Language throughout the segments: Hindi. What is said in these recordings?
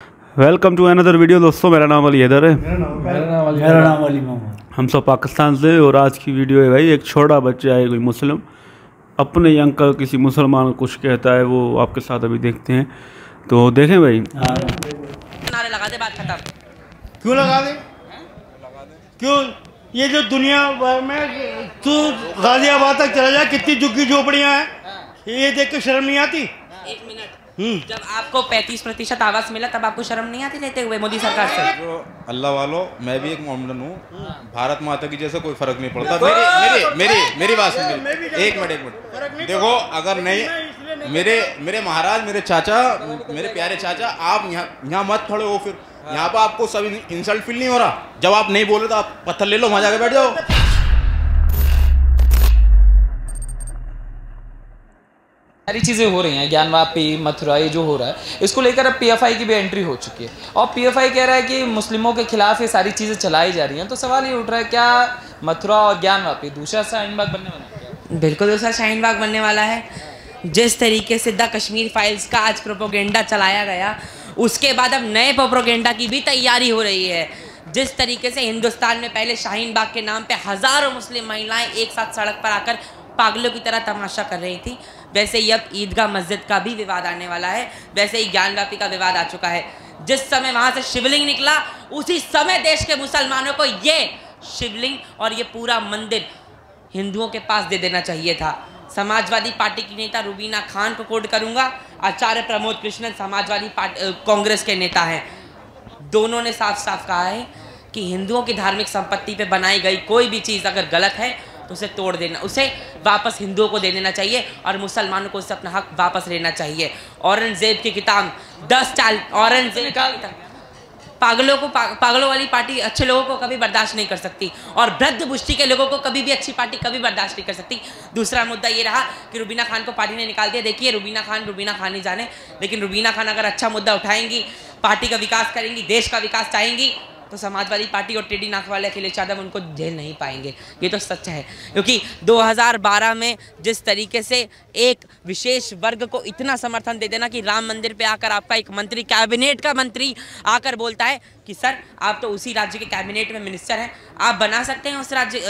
Welcome to another video. दोस्तों मेरा नाम अली हैदर है। मेरा नाम अली मोहम्मद। हम सब पाकिस्तान से। और आज की वीडियो है भाई, एक छोटा बच्चा है कोई मुस्लिम अपने अंकल किसी मुसलमान को कुछ कहता है, वो आपके साथ अभी देखते हैं। तो देखें भाई। नारे लगा दे, बात खत्म। क्यों लगा दे? क्यों? ये जो दुनिया भर में तू गाजियाबाद तक चला जा, कितनी झुग्गी झोपड़ियाँ हैं, ये देख के शर्म नहीं आती? एक मिनट, जब आपको 35% आवाज मिला तब आपको शर्म नहीं आती लेते हुए मोदी सरकार से? जो अल्लाह वालों, मैं भी एक मोमडन हूँ। भारत माता की जैसे कोई फर्क नहीं पड़ता। मेरी बात सुनिए, एक मिनट देखो। अगर नहीं मेरे महाराज, मेरे चाचा, मेरे प्यारे चाचा, आप यहाँ मत खड़े हो। फिर यहाँ पर आपको सब इंसल्ट फील नहीं हो रहा? जब आप नहीं बोले तो आप पत्थर ले लो, वहाँ जाके बैठ जाओ। सारी चीज़ें हो रही हैं, ज्ञानवापी, मथुरा, ये जो हो रहा है, इसको लेकर अब पीएफआई की भी एंट्री हो चुकी है। और पीएफआई कह रहा है कि मुस्लिमों के खिलाफ ये सारी चीज़ें चलाई जा रही हैं। तो सवाल ये उठ रहा है, क्या मथुरा और ज्ञानवापी दूसरा शाहीन बाग बनने वाला है? बिल्कुल दूसरा शाहीन बाग बनने वाला है। जिस तरीके से द कश्मीर फाइल्स का आज प्रोपोगेंडा चलाया गया, उसके बाद अब नए प्रोपोगेंडा की भी तैयारी हो रही है। जिस तरीके से हिंदुस्तान में पहले शाहीन बाग के नाम पे हज़ारों मुस्लिम महिलाएं एक साथ सड़क पर आकर पागलों की तरह तमाशा कर रही थी, वैसे ही अब ईदगाह मस्जिद का भी विवाद आने वाला है। वैसे ही ज्ञानवापी का विवाद आ चुका है। जिस समय वहाँ से शिवलिंग निकला, उसी समय देश के मुसलमानों को ये शिवलिंग और ये पूरा मंदिर हिंदुओं के पास दे देना चाहिए था। समाजवादी पार्टी की नेता रुबीना खान को कोट करूँगा, आचार्य प्रमोद कृष्णन समाजवादी कांग्रेस के नेता हैं। दोनों ने साफ साफ कहा है कि हिंदुओं की धार्मिक संपत्ति पे बनाई गई कोई भी चीज़ अगर गलत है तो उसे तोड़ देना, उसे वापस हिंदुओं को दे देना चाहिए और मुसलमानों को उससे अपना हक वापस लेना चाहिए। औरंगजेब की किताब 10 साल औरंगजेब पागलों वाली पार्टी अच्छे लोगों को कभी बर्दाश्त नहीं कर सकती, और वृद्ध बुष्टि के लोगों को कभी भी अच्छी पार्टी कभी बर्दाश्त नहीं कर सकती। दूसरा मुद्दा ये रहा कि रुबीना खान को पार्टी ने निकाल दिया। देखिए, रुबीना खान ही जाने, लेकिन रुबीना खान अगर अच्छा मुद्दा उठाएंगी, पार्टी का विकास करेंगी, देश का विकास चाहेंगी, तो समाजवादी पार्टी और टेढ़ी नाक वाले अखिलेश यादव उनको झेल नहीं पाएंगे। ये तो सच है, क्योंकि 2012 में जिस तरीके से एक विशेष वर्ग को इतना समर्थन दे देना कि राम मंदिर पे आकर आपका एक मंत्री, कैबिनेट का मंत्री आकर बोलता है कि सर आप तो उसी राज्य के कैबिनेट में मिनिस्टर हैं, आप बना सकते हैं उस राज्य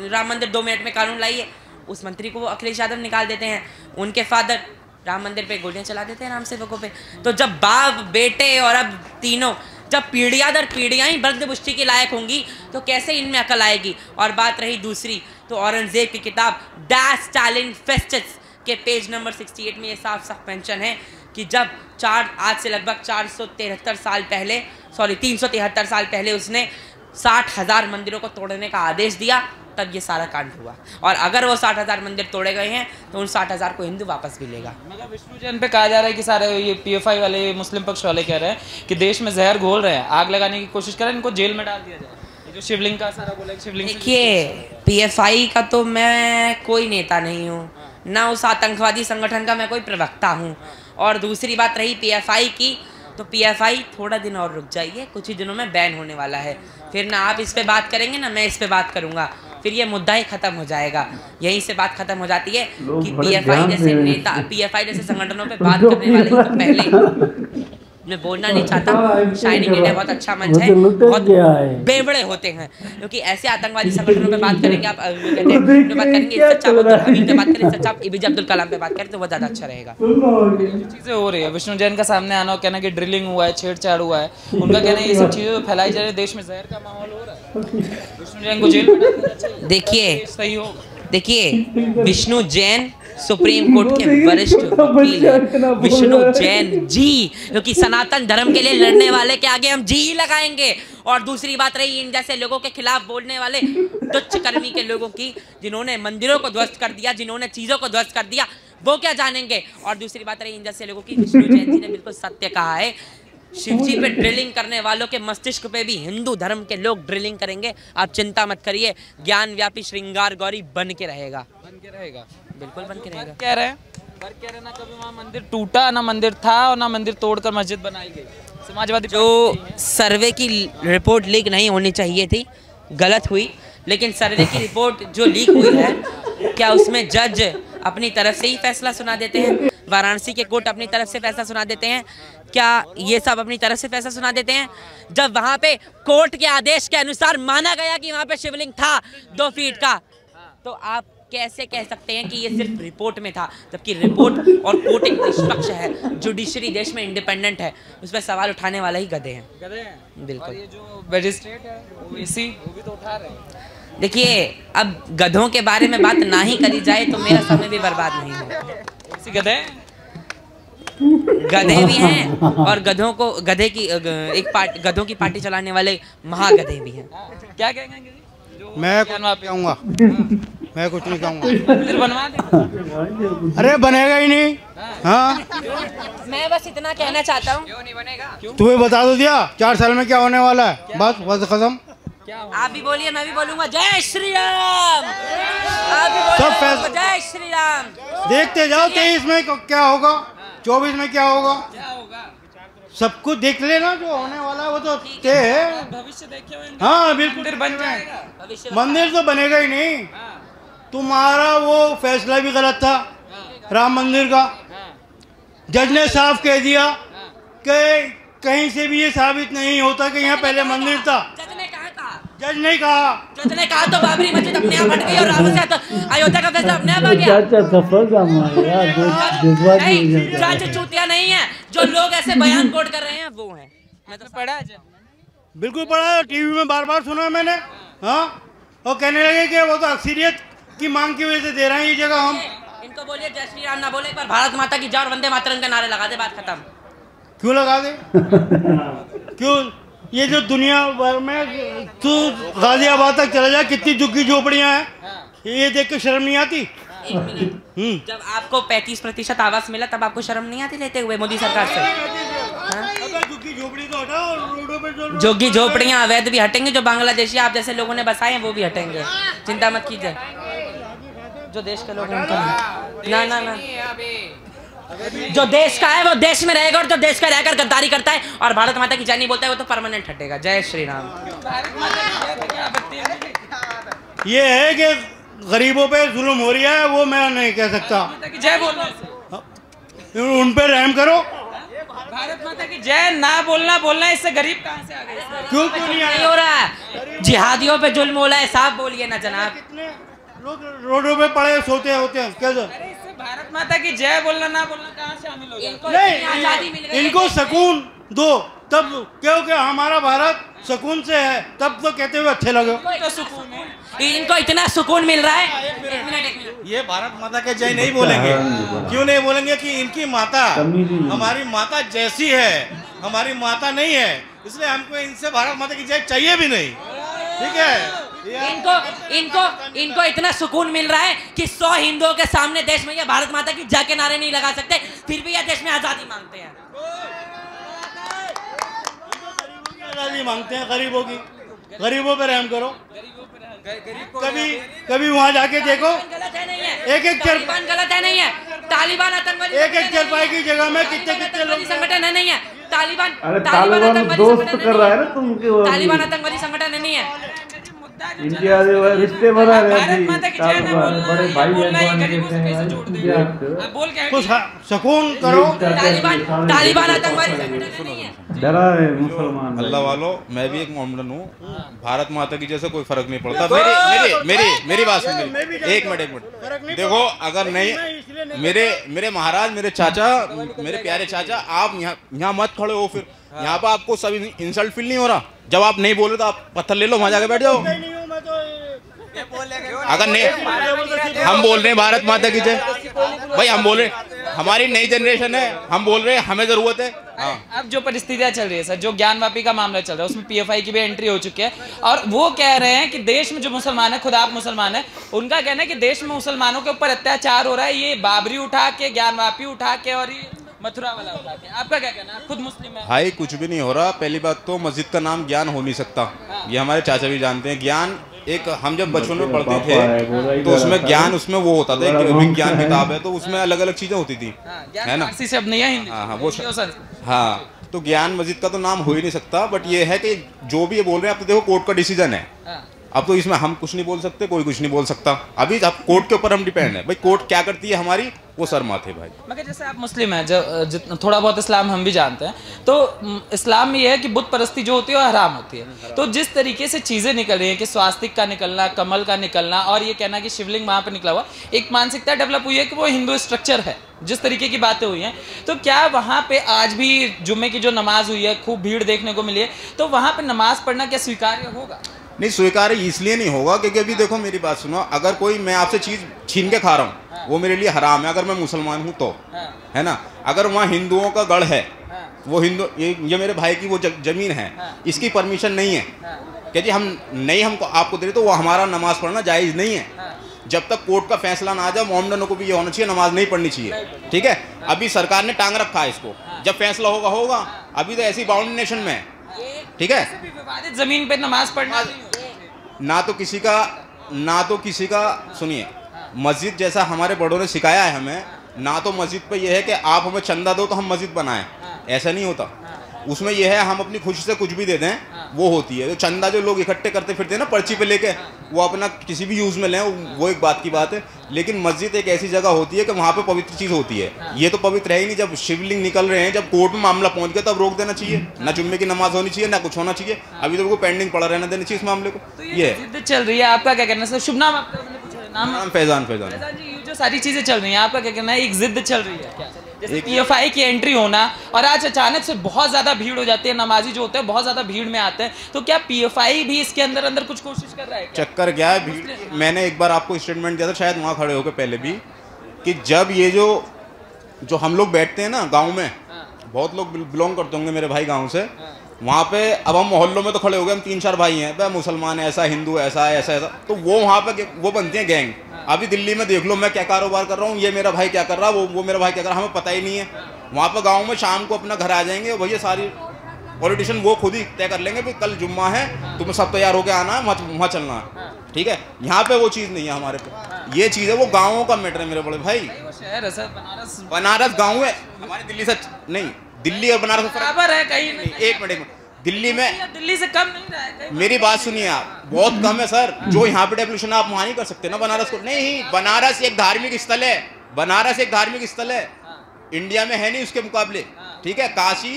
राम मंदिर, 2 मिनट में कानून लाइए। उस मंत्री को वो अखिलेश यादव निकाल देते हैं। उनके फादर राम मंदिर पे गोलियां चला देते हैं राम सेवकों पे। तो जब बाप, बेटे और अब तीनों जब पीढ़ियाँ दर पीढ़ियाँ ही वृद्ध पुष्टि के लायक होंगी, तो कैसे इनमें अकल आएगी? और बात रही दूसरी, तो औरंगजेब की किताब डैश स्टालिन फेस्टस के पेज नंबर 68 में ये साफ साफ मेंशन है कि जब आज से लगभग 373 साल पहले उसने 60,000 मंदिरों को तोड़ने का आदेश दिया, तब ये सारा कांड हुआ। और अगर वो 60,000 मंदिर तोड़े गए हैं तो उन 60,000 को हिंदू वापस भी लेगा। मगर विष्णु जैन पे कहा जा रहा है कि सारे ये पीएफआई वाले, मुस्लिम पक्ष वाले कह रहे हैं कि देश में जहर घोल रहे हैं, आग लगाने की कोशिश कर रहे हैं, इनको जेल में डाल दिया जाए। ये जो शिवलिंग का सारा बोला, शिवलिंग देखिए, पीएफआई का तो मैं कोई नेता नहीं हूँ, ना उस आतंकवादी संगठन का मैं कोई प्रवक्ता हूँ। और दूसरी बात रही पीएफआई की, तो पीएफआई थोड़ा दिन और रुक जाइए, कुछ ही दिनों में बैन होने वाला है। फिर ना आप इस पे बात करेंगे ना मैं इस पे बात करूँगा, फिर ये मुद्दा ही खत्म हो जाएगा। यहीं से बात खत्म हो जाती है कि पीएफआई जैसे नेता, पीएफआई जैसे संगठनों पे बात करने वाले तो पहले मैं बोलना नहीं चाहता, शायनिंग इंडिया बहुत अच्छा मंच है, बहुत बेवड़े होते हैं, क्योंकि ऐसे आतंकवादी संगठनों पे बात करेंगे, आप कहते हैं बात करेंगे, इससे अच्छा हमीद पे बात करें, इससे अच्छा एपीजे अब्दुल कलाम पे बात करें तो वो ज़्यादा अच्छा रहेगा। चीज़ें हो रही है, विष्णु जैन का सामने आना, कहना कि ड्रिलिंग हुआ है, छेड़छाड़ हुआ है, उनका कहना है ये सब चीज़ें फैलाई जा रही है, देश में जहर का माहौल हो रहा है, विष्णु जैन को जेल में डाल देना चाहिए। देखिए सही होगा। देखिए, विष्णु जैन सुप्रीम कोर्ट के वरिष्ठ वकील हैं। विष्णु जैन जी, क्योंकि सनातन धर्म के लिए लड़ने वाले के आगे हम जी ही लगाएंगे। और दूसरी बात रही इन जैसे लोगों के खिलाफ बोलने वाले तुच्छ कर्मी के लोगों की, जिन्होंने मंदिरों को ध्वस्त कर दिया, जिन्होंने चीज़ों को ध्वस्त कर दिया, वो क्या जानेंगे? और दूसरी बात रही इन जैसे लोगों की, विष्णु जैन जी ने बिल्कुल सत्य कहा है, शिवजी पे ड्रिलिंग करने वालों के मस्तिष्क पे भी हिंदू धर्म के लोग ड्रिलिंग करेंगे। आप चिंता मत करिए, ज्ञान व्यापी श्रृंगार गौरी बन के रहेगा, बिल्कुल बन के रहेगा। कह रहे हैं ना, कभी वहाँ मंदिर टूटा ना मंदिर था, और ना मंदिर तोड़कर मस्जिद बनाई गई। समाजवादी जो सर्वे की रिपोर्ट लीक नहीं होनी चाहिए थी, गलत हुई, लेकिन सर्वे की रिपोर्ट जो लीक हुई है, क्या उसमें जज अपनी तरफ से ही फैसला सुना देते हैं? वाराणसी के कोर्ट अपनी तरफ से फैसला सुना देते हैं? क्या ये सब अपनी तरफ से फैसला सुना देते हैं? जब वहाँ पे कोर्ट के आदेश के अनुसार माना गया कि वहाँ पे शिवलिंग था 2 फीट का, तो आप कैसे कह सकते हैं कि ये सिर्फ रिपोर्ट में था, जबकि रिपोर्ट और कोर्ट एक निष्पक्ष है, जुडिशरी देश में इंडिपेंडेंट है, उस पर सवाल उठाने वाला ही गधे हैं। बिल्कुल। और ये जो मजिस्ट्रेट है ओवैसी वो भी तो उठा रहे हैं। देखिए, अब गधों के बारे में बात ना ही करी जाए तो मेरा समय भी बर्बाद नहीं हो। गधे गधे भी हैं और गधों को गधे की गधों की पार्टी चलाने वाले महागधे भी हैं। क्या कहेंगे? मैं कहूँगा, मैं कुछ नहीं कहूँगा। मंदिर बनवा दे। अरे बनेगा ही नहीं। हाँ, मैं बस इतना कहना चाहता हूँ। क्यों नहीं बनेगा? तुम्हें बता दो दिया 4 साल में क्या होने वाला है। बस खत्म। आप भी बोलिए, मैं भी बोलूंगा। जय श्री राम। आप भी सब बोलिए, जय श्री राम। देखते जाओ 23 में क्या होगा, 24 में क्या होगा, सब कुछ देख लेना। जो होने वाला है वो तो तय है। भविष्य देखे हुए हाँ बिल्कुल, मंदिर बन जाएगा। मंदिर तो बनेगा ही नहीं। तुम्हारा वो फैसला भी गलत था राम मंदिर का। जज ने साफ कह दिया कि कहीं से भी ये साबित नहीं होता कि यहाँ पहले मंदिर था। जज ने कहा जज नहीं कहा। जज ने कहा तो बाबरी मस्जिद अपने आप हट गई और राम से अयोध्या का फैसला अपने आप आ गया। नहीं, जज चूतिया नहीं है। जो लोग ऐसे बयान कोट कर रहे हैं वो हैं। मैं तो पढ़ा है। बिल्कुल पढ़ा, टीवी में बार सुना मैंने। हाँ, और कहने लगे कि वो तो अक्सरियत की मांग की वजह से दे रहे हैं ये जगह हम। इनको बोलिए जय श्री राम ना बोले, एक बार भारत माता की जय और वंदे मातरम के नारे लगा दे, बात खत्म। क्यों लगा दे? क्यों? ये जो दुनिया भर में तू गाजियाबाद तक चला जा, कितनी झुग्गी झोपड़ियां हैं, ये देख के शर्म नहीं आती? एक मिनट, जब आपको 35% आवास मिला तब आपको शर्म नहीं आती लेते हुए मोदी सरकार से? झुग्गी झोपड़ी तो हटाओ, रोडों पे जो झुग्गी झोपड़ियां अवैध भी हटेंगे, जो बांग्लादेशी आप जैसे लोगों ने बसाए हैं वो भी हटेंगे, चिंता मत कीजिए। जो देश के लोग हैं ना जो देश का है वो देश में रहेगा, और जो देश का रहकर गद्दारी करता है और भारत माता की जय नहीं बोलता है वो तो परमानेंट हटेगा। जय श्री राम। ये है कि गरीबों पे जुल्म हो रहा है, वो मैं नहीं कह सकता। जय बोलना, उन पे रहम करो। भारत माता की जय ना बोलना इससे गरीब कहाँ से आ गए? क्यों नहीं हो रहा है? जिहादियों पे जुल्म हो रहा है, साफ बोलिए ना जनाब। कितने लोग रोडों पे पड़े सोते होते हैं कैसे? भारत माता की जय बोलना ना बोलना कहाँ शामिल हो गया? नहीं, इनको सुकून दो तब, क्योंकि हमारा भारत सुकून से है, तब तो कहते हुए अच्छे लगे। तो सुकून है, इनको इतना सुकून मिल रहा है। एक मिनट। ये भारत माता के जय नहीं बोलेंगे। क्यों नहीं बोलेंगे? कि इनकी माता हमारी माता जैसी है, हमारी माता नहीं है, इसलिए हमको इनसे भारत माता की जय चाहिए भी नहीं। ठीक है? इनको इतना सुकून मिल रहा है कि 100 हिंदुओं के सामने देश में ये भारत माता की जय के नारे नहीं लगा सकते, फिर भी ये देश में आजादी मांगते हैं। आजादी मांगते हैं गरीबों की। गरीबों पे रहम करो। कभी वहाँ जाके देखो, गलत है नहीं है, एक तालिबान गलत है नहीं है, तालिबान आतंकवादी एक चरपाई की जगह में कितने लोग संगठन है नहीं है, तालिबान दोस्त कर रहा है ना तुमके। तालिबान आतंकवादी संगठन है नहीं है। इंडिया रिश्ते बना रहे हैं, बड़े भाई कुछ सुकून करो। तालिबान आतंकवादी संगठन नहीं है। डरा है मुसलमान। अल्लाह वालों, मैं भी एक मोमडन हूँ। भारत माता की जैसे कोई फर्क नहीं पड़ता। मेरी बात सुन। एक मिनट देखो, अगर नहीं मेरे महाराज, मेरे चाचा, मेरे प्यारे चाचा, आप यहाँ मत खड़े हो। फिर यहाँ पर आपको सभी इंसल्ट फील नहीं हो रहा? जब आप नहीं बोल रहे तो आप पत्थर ले लो, वहां जाके बैठ जाओ। अगर नहीं, हम बोल रहे हैं भारत माता की जय भाई, हम बोल रहे, हमारी नई जनरेशन है, हम बोल रहे हैं, हमें जरूरत है। अब जो परिस्थितियां चल रही है सर, जो ज्ञानवापी का मामला चल रहा है उसमें पीएफआई की भी एंट्री हो चुकी है, और वो कह रहे हैं कि देश में जो मुसलमान है, खुद आप मुसलमान है, उनका कहना है कि देश में मुसलमानों के ऊपर अत्याचार हो रहा है, ये बाबरी उठा के, ज्ञानवापी उठा के और ये मथुरा वाला उठा के। आपका क्या कहना है? खुद मुस्लिम है भाई। कुछ भी नहीं हो रहा। पहली बात तो मस्जिद का नाम ज्ञान हो नहीं सकता, ये हमारे चाचा भी जानते हैं। ज्ञान एक, हम जब बचपन में पढ़ते थे तो उसमें ज्ञान, उसमें वो होता था, विज्ञान किताब है तो उसमें अलग अलग चीजें होती थी, है ना? शब्द नहीं है हिंदी। हाँ वो हाँ, तो ज्ञान मस्जिद का तो नाम हो ही नहीं सकता। बट ये है कि जो भी ये बोल रहे हैं, आप तो देखो कोर्ट का डिसीजन है, अब तो इसमें हम कुछ नहीं बोल सकते, कोई कुछ नहीं बोल सकता। अभी अब कोर्ट के ऊपर हम डिपेंड है भाई, कोर्ट क्या करती है हमारी वो सर माथे भाई। मगर जैसे आप मुस्लिम हैं, जब थोड़ा बहुत इस्लाम हम भी जानते हैं, तो इस्लाम में ये है कि बुत परस्ती जो होती है वो हराम होती है। तो जिस तरीके से चीज़ें निकल रही हैं कि स्वास्तिक का निकलना, कमल का निकलना और ये कहना कि शिवलिंग वहाँ पर निकला हुआ, एक मानसिकता डेवलप हुई है कि वो हिंदू स्ट्रक्चर है, जिस तरीके की बातें हुई हैं। तो क्या वहाँ पे आज भी जुम्मे की जो नमाज हुई है, खूब भीड़ देखने को मिली है, तो वहाँ पे नमाज पढ़ना क्या स्वीकार्य होगा? नहीं, स्वीकार्य इसलिए नहीं होगा क्योंकि अभी देखो मेरी बात सुनो, अगर कोई मैं आपसे चीज़ छीन के खा रहा हूँ वो मेरे लिए हराम है अगर मैं मुसलमान हूँ तो, है ना। अगर वहाँ हिंदुओं का गढ़ है, वो हिंदू, ये मेरे भाई की वो ज़मीन है, इसकी परमिशन नहीं है कि जी हम नहीं हमको आपको दे रहे, तो वो हमारा नमाज़ पढ़ना जायज़ नहीं है। जब तक कोर्ट का फैसला ना आ जाए, मोमडनों को भी ये होना चाहिए नमाज नहीं पढ़नी चाहिए, ठीक है। अभी सरकार ने टांग रखा है इसको, जब फैसला होगा होगा। अभी तो ऐसी बाउंड नेशन में है, ठीक है। विवादित जमीन पे नमाज पढ़ना ना तो किसी का सुनिए, मस्जिद जैसा हमारे बड़ों ने सिखाया है हमें, ना तो मस्जिद पे ये है कि आप हमें चंदा दो तो हम मस्जिद बनाएं, ऐसा नहीं होता। उसमें यह है हम अपनी खुशी से कुछ भी दे दें, वो होती है। तो चंदा जो लोग इकट्ठे करते फिरते हैं ना पर्ची पे लेके, वो अपना किसी भी यूज़ में लें, वो एक बात की बात है। लेकिन मस्जिद एक ऐसी जगह होती है कि वहाँ पे पवित्र चीज़ होती है। ये तो पवित्र है ही नहीं। जब शिवलिंग निकल रहे हैं, जब कोर्ट में मामला पहुँच गया तब रोक देना चाहिए। ना जुम्मे की नमाज होनी चाहिए, ना कुछ होना चाहिए। अभी तो वो पेंडिंग पड़ा रहना देना चाहिए इस मामले को। तो ये जिद चल रही है, आपका क्या कहना है? शुभ नाम आपका? नाम फैजान जी। ये जो सारी चीजें चल रही हैं, आपका क्या कहना है? एक जिद चल रही है क्या? जैसे PFI की एंट्री होना, और आज अचानक से बहुत ज्यादा भीड़ हो जाती है, नमाजी जो होते हैं बहुत ज्यादा भीड़ में आते हैं, तो क्या PFI भी इसके अंदर अंदर कुछ कोशिश कर रहा है? चक्कर क्या है भीड़? मैंने एक बार आपको स्टेटमेंट दिया था शायद वहाँ खड़े होकर पहले भी, कि जब ये जो हम लोग बैठते हैं ना गाँव में, बहुत लोग बिलोंग करते होंगे मेरे भाई गाँव से, वहाँ पे अब हम मोहल्लों में तो खड़े हो गए, हम 3-4 भाई हैं भाई, मुसलमान ऐसा, हिंदू ऐसा, ऐसा, तो वो वहाँ पे वो बनती है गैंग। अभी दिल्ली में देख लो, मैं क्या कारोबार कर रहा हूँ, ये मेरा भाई क्या कर रहा है, वो मेरा भाई क्या कर रहा है, हमें पता ही नहीं है। वहाँ पे गाँव में शाम को अपना घर आ जाएंगे भैया, सारी पॉलिटिशियन वो खुद ही तय कर लेंगे, भाई कल जुम्मा है, तुम्हें सब तैयार होकर आना है, वहाँ चलना है, ठीक है। यहाँ पे वो चीज़ नहीं है हमारे पे, ये चीज़ है, वो गाँवों का मैटर है मेरे बड़े भाई। बनारस गाँव है हमारे, दिल्ली से नहीं, दिल्ली और बनारस बराबर है कहीं नहीं। एक मिनट, दिल्ली में दिल्ली से कम नहीं रहा है। मेरी बात सुनिए आप, बहुत कम है सर। जो यहाँ पे डेवलूशन आप वहाँ नहीं कर सकते ना बनारस को। नहीं, बनारस एक धार्मिक स्थल है, बनारस एक धार्मिक स्थल है, इंडिया में है नहीं उसके मुकाबले, ठीक है। काशी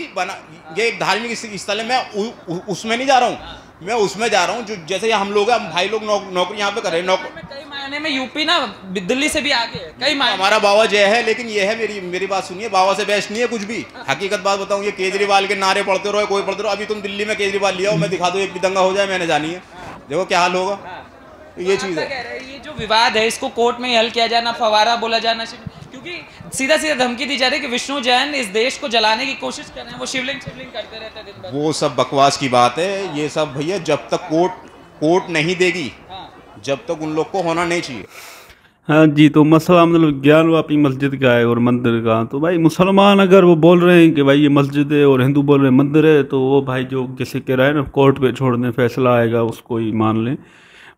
ये एक धार्मिक स्थल है। मैं उसमें नहीं जा रहा हूँ, मैं उसमें जा रहा हूँ जो जैसे हम लोग हम भाई लोग नौकरी यहाँ पे कर रहे हैं। कई मायने में यूपी ना दिल्ली से भी आगे है, कई मायने। हमारा बाबा जय है, लेकिन ये है मेरी बात सुनिए, बाबा से बेस्ट नहीं है कुछ भी। हकीकत बात बताऊँ, ये केजरीवाल के नारे पढ़ते रहो, कोई पढ़ते रहो। अभी तुम दिल्ली में केजरीवाल लिया हो, मैं दिखा दो एक भी दंगा हो जाए, मैंने जानी है, देखो क्या हाल होगा। ये चीज़ है, ये जो विवाद है इसको कोर्ट में हल किया जाना, फवारा बोला जाना, क्योंकि सीधा सीधा धमकी दी जा रही है कि विष्णु जैन इस देश को जलाने की कोशिश कर रहे हैं, वो शिवलिंग करते रहते हैं दिन भर। वो सब बकवास की बात है ये सब भैया। जब तक कोर्ट नहीं देगी, जब तक उन लोग को होना नहीं चाहिए। हाँ जी, तो मसला मतलब ज्ञानवापी मस्जिद का है और मंदिर का। तो भाई मुसलमान अगर वो बोल रहे हैं कि भाई ये मस्जिद है और हिंदू बोल रहे हैं मंदिर है, तो वो भाई जो किसी कह रहा है ना कोर्ट पे छोड़ दें, फैसला आएगा उसको ही मान लें।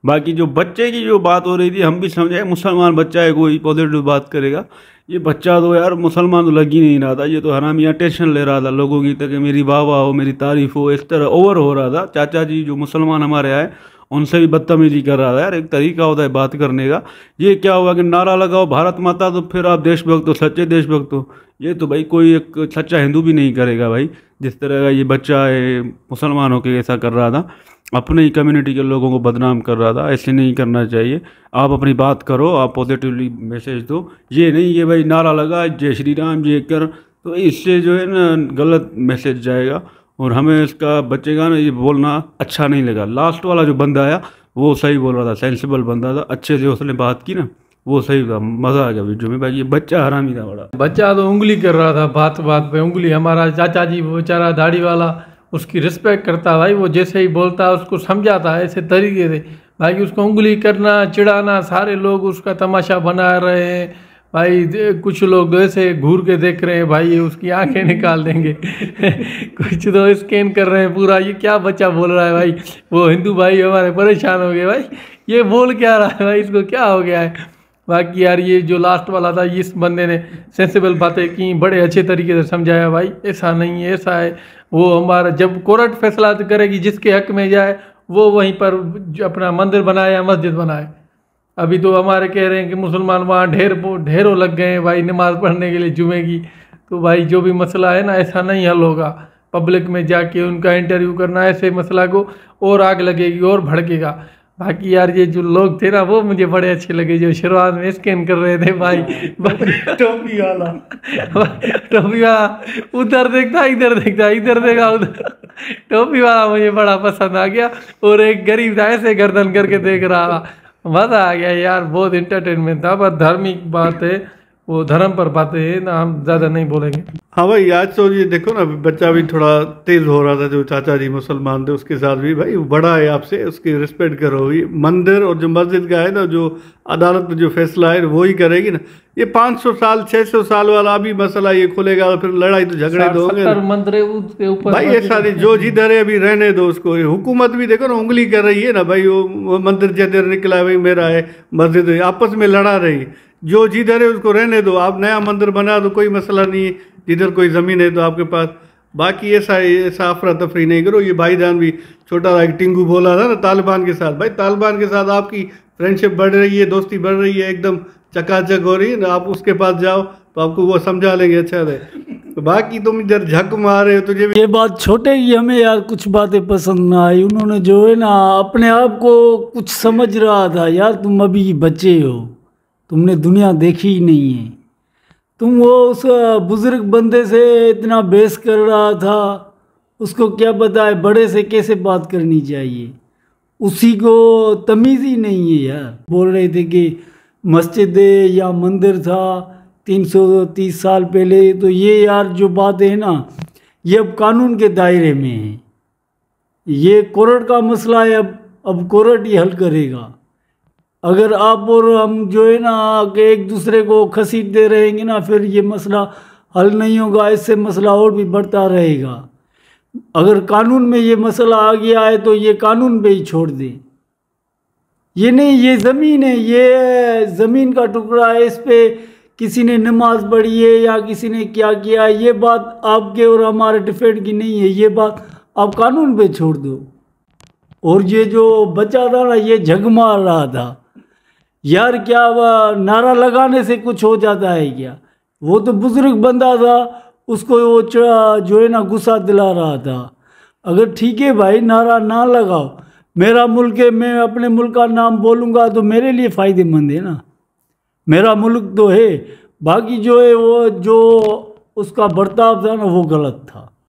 बाकी जो बच्चे की जो बात हो रही थी, हम भी समझे मुसलमान बच्चा है, कोई पॉजिटिव बात करेगा। ये बच्चा तो यार मुसलमान तो लग ही नहीं रहा था, ये तो हरामी टेंशन ले रहा था लोगों की, तक मेरी वाह वाह हो, मेरी तारीफ हो, इस तरह ओवर हो रहा था। चाचा जी जो मुसलमान हमारे आए, उनसे भी बदतमीजी कर रहा था। यार एक तरीका होता है बात करने का। ये क्या हुआ कि नारा लगाओ भारत माता, तो फिर आप देशभक्त हो, सच्चे देशभक्त हो। ये तो भाई कोई एक सच्चा हिंदू भी नहीं करेगा भाई। जिस तरह का ये बच्चा है मुसलमानों के ऐसा कर रहा था, अपने ही कम्युनिटी के लोगों को बदनाम कर रहा था। ऐसे नहीं करना चाहिए। आप अपनी बात करो, आप पॉजिटिवली मैसेज दो। ये नहीं कि भाई नारा लगा जय श्री राम ये कर, तो इससे जो है ना गलत मैसेज जाएगा और हमें इसका बचेगा ना। ये बोलना अच्छा नहीं लगा। लास्ट वाला जो बंदा आया वो सही बोल रहा था, सेंसिबल बंदा था, अच्छे से उसने बात की ना, वो सही था, मज़ा आ गया वीडियो में। बाकी ये बच्चा हरामी था बड़ा। बच्चा तो उंगली कर रहा था, बात बात पे उंगली। हमारा चाचा जी वो बेचारा दाढ़ी वाला, उसकी रिस्पेक्ट करता भाई, वो जैसे ही बोलता उसको समझाता ऐसे तरीके से भाई। उसको उंगली करना, चिढ़ाना, सारे लोग उसका तमाशा बना रहे हैं भाई। कुछ लोग ऐसे घूर के देख रहे हैं भाई, ये उसकी आंखें निकाल देंगे कुछ तो स्कैन कर रहे हैं पूरा। ये क्या बच्चा बोल रहा है भाई। वो हिंदू भाई हमारे परेशान हो गए भाई, ये बोल क्या रहा है भाई, इसको क्या हो गया है। बाकी यार ये जो लास्ट वाला था, इस बंदे ने सेंसिबल बातें की, बड़े अच्छे तरीके से समझाया भाई, ऐसा नहीं है, ऐसा है। वो हमारा जब कोर्ट फैसला करेगी, जिसके हक में जाए वो वहीं पर अपना मंदिर बनाए या मस्जिद बनाए। अभी तो हमारे कह रहे हैं कि मुसलमान वहाँ ढेरों लग गए हैं भाई नमाज़ पढ़ने के लिए जुमे की। तो भाई जो भी मसला है ना ऐसा नहीं हल होगा, पब्लिक में जाके उनका इंटरव्यू करना, ऐसे मसला को और आग लगेगी और भड़केगा। बाकी यार ये जो लोग थे ना वो मुझे बड़े अच्छे लगे, जो शुरुआत में स्कैन कर रहे थे भाई टोपी वाला उधर देखता इधर देखता, इधर देखा उधर, टोपी वाला मुझे बड़ा पसंद आ गया। और एक गरीब था ऐसे गर्दन करके देख रहा, मज़ा आ गया यार, बहुत इंटरटेनमेंट था। बस धार्मिक बात है, वो धर्म पर बातें है ना, हम ज़्यादा नहीं बोलेंगे। हाँ भाई, आज तो ये देखो ना, बच्चा भी थोड़ा तेज हो रहा था, जो चाचा जी मुसलमान थे उसके साथ भी भाई बड़ा है आपसे, उसकी रिस्पेक्ट करो। ये मंदिर और जो मस्जिद का है ना, जो अदालत में जो फैसला है वो ही करेगी ना। ये 500 साल 600 साल वाला अभी मसला ये खुलेगा तो फिर लड़ाई तो झगड़े तो होंगे मंदिर उसके ऊपर भाई। ये सारी जो जिधर है अभी रहने दो उसको। हुकूमत भी देखो ना उंगली कर रही है ना भाई, वो मंदिर जिधर निकला है भाई मेरा है, मस्जिद आपस में लड़ा रही। जो जिधर है उसको रहने दो, आप नया मंदिर बना दो, कोई मसला नहीं है। जिधर कोई ज़मीन है तो आपके पास, बाकी ऐसा अफरा तफरी नहीं करो। ये भाईजान भी छोटा सा टिंगू बोला था ना तालिबान के साथ, भाई तालिबान के साथ आपकी फ्रेंडशिप बढ़ रही है, दोस्ती बढ़ रही है, एकदम चकाचक हो रही है ना। आप उसके पास जाओ तो आपको वो समझा लेंगे अच्छा है। तो बाकी तुम इधर झक मारे हो, तुझे ये बात छोटे की हमें यार कुछ बातें पसंद ना आई। उन्होंने जो है ना अपने आप को कुछ समझ रहा था, यार तुम अभी बच्चे हो, तुमने दुनिया देखी ही नहीं है। तुम वो उस बुज़ुर्ग बंदे से इतना बहस कर रहा था, उसको क्या पता है बड़े से कैसे बात करनी चाहिए, उसी को तमीज़ ही नहीं है यार। बोल रहे थे कि मस्जिद या मंदिर था 330 साल पहले, तो ये यार जो बात है ना ये अब कानून के दायरे में है, ये कोर्ट का मसला है। अब कोर्ट ही हल करेगा। अगर आप और हम जो है ना कि एक दूसरे को खसीटते रहेंगे ना, फिर ये मसला हल नहीं होगा, इससे मसला और भी बढ़ता रहेगा। अगर कानून में ये मसला आ गया है तो ये कानून पे ही छोड़ दें। ये नहीं, ये ज़मीन है, ये ज़मीन का टुकड़ा है, इस पे किसी ने नमाज पढ़ी है या किसी ने क्या किया, ये बात आपके और हमारे डिफेंड की नहीं है, ये बात आप कानून पे छोड़ दो। और ये जो बच्चा था ना ये झग मार रहा था यार, क्या नारा लगाने से कुछ हो जाता है क्या? वो तो बुजुर्ग बंदा था, उसको वो जो है ना गुस्सा दिला रहा था। अगर ठीक है भाई नारा ना लगाओ, मेरा मुल्क है, मैं अपने मुल्क का नाम बोलूँगा तो मेरे लिए फ़ायदेमंद है ना, मेरा मुल्क तो है। बाकी जो है वो जो उसका बर्ताव था ना वो गलत था।